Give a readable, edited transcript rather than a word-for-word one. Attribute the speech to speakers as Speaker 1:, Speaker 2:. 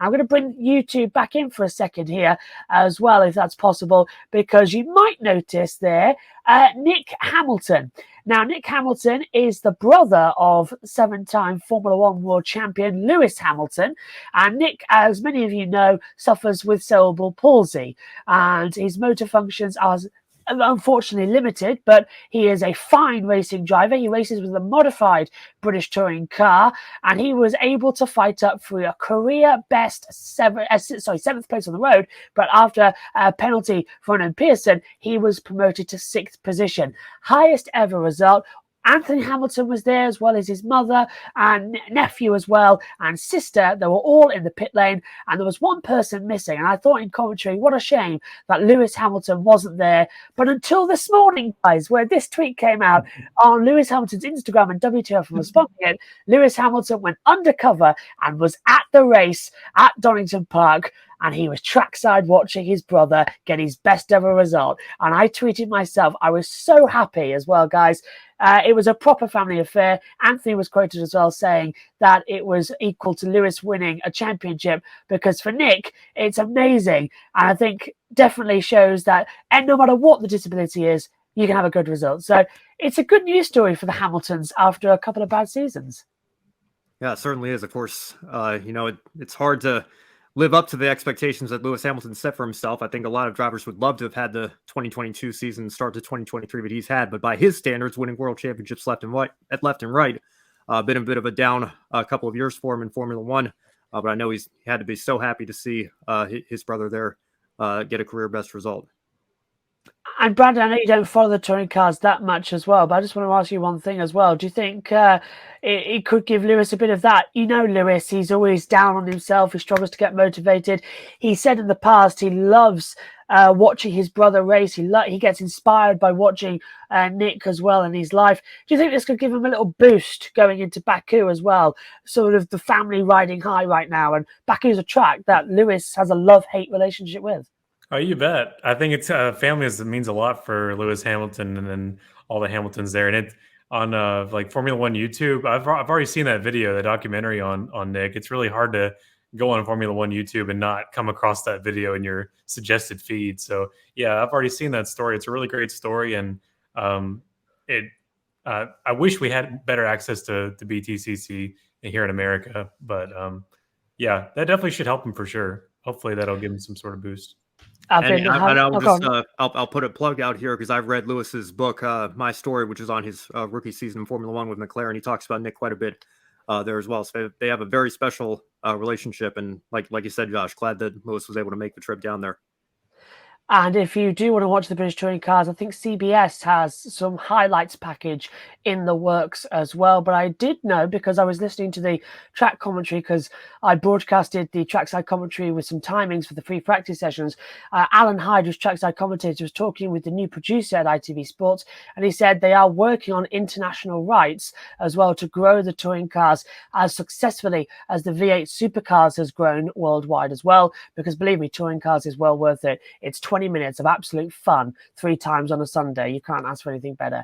Speaker 1: I'm going to bring you two back in for a second here as well, if that's possible, because you might notice there Nic Hamilton. Now, Nic Hamilton is the brother of 7-time Formula One world champion Lewis Hamilton. And Nic, as many of you know, suffers with cerebral palsy, and his motor functions are unfortunately limited, but he is a fine racing driver. He races with a modified British touring car, and he was able to fight up for a career best seventh place on the road. But after a penalty for Ronan Pearson, he was promoted to 6th position, highest ever result. Anthony Hamilton was there, as well as his mother and nephew as well, and sister. They were all in the pit lane, and there was one person missing. And I thought in commentary, what a shame that Lewis Hamilton wasn't there. But until this morning, guys, where this tweet came out on Lewis Hamilton's Instagram and WTF was responding it, Lewis Hamilton went undercover and was at the race at Donington Park. And he was trackside watching his brother get his best ever result. And I tweeted myself, I was so happy as well, guys. It was a proper family affair. Anthony was quoted as well saying that it was equal to Lewis winning a championship, because for Nic, it's amazing. And I think definitely shows that, and no matter what the disability is, you can have a good result. So it's a good news story for the Hamiltons after a couple of bad seasons.
Speaker 2: Yeah, it certainly is. Of course, it's hard to live up to the expectations that Lewis Hamilton set for himself. I think a lot of drivers would love to have had the 2022 season start to 2023, but he's had. But by his standards, winning world championships left and right, been a bit of a down a couple of years for him in Formula One. But I know he had to be so happy to see his brother there get a career best result.
Speaker 1: And Brandon, I know you don't follow the touring cars that much as well, but I just want to ask you one thing as well. Do you think it could give Lewis a bit of that? You know, Lewis, he's always down on himself. He struggles to get motivated. He said in the past he loves watching his brother race. He gets inspired by watching Nic as well in his life. Do you think this could give him a little boost going into Baku as well? Sort of the family riding high right now. And Baku's a track that Lewis has a love-hate relationship with.
Speaker 3: Oh, you bet. I think it's family means a lot for Lewis Hamilton and then all the Hamiltons there. And it on like Formula One YouTube, I've already seen that video, the documentary on Nic. It's really hard to go on Formula One YouTube and not come across that video in your suggested feed. So yeah, I've already seen that story. It's a really great story, and I wish we had better access to
Speaker 2: BTCC
Speaker 3: here in America. But yeah, that definitely should help him for sure. Hopefully that'll give him some sort of boost.
Speaker 2: I'll put a plug out here because I've read Lewis's book, My Story, which is on his rookie season in Formula One with McLaren. He talks about Nic quite a bit there as well. So they have a very special relationship. And like you said, Josh, glad that Lewis was able to make the trip down there.
Speaker 1: And if you do want to watch the British Touring Cars, I think CBS has some highlights package in the works as well. But I did know, because I was listening to the track commentary, because I broadcasted the trackside commentary with some timings for the free practice sessions. Alan Hyde, who's trackside commentator, was talking with the new producer at ITV Sports, and he said they are working on international rights as well to grow the touring cars as successfully as the V8 supercars has grown worldwide as well. Because believe me, touring cars is well worth it. It's 20 minutes of absolute fun 3 times on a Sunday. You can't ask for anything better.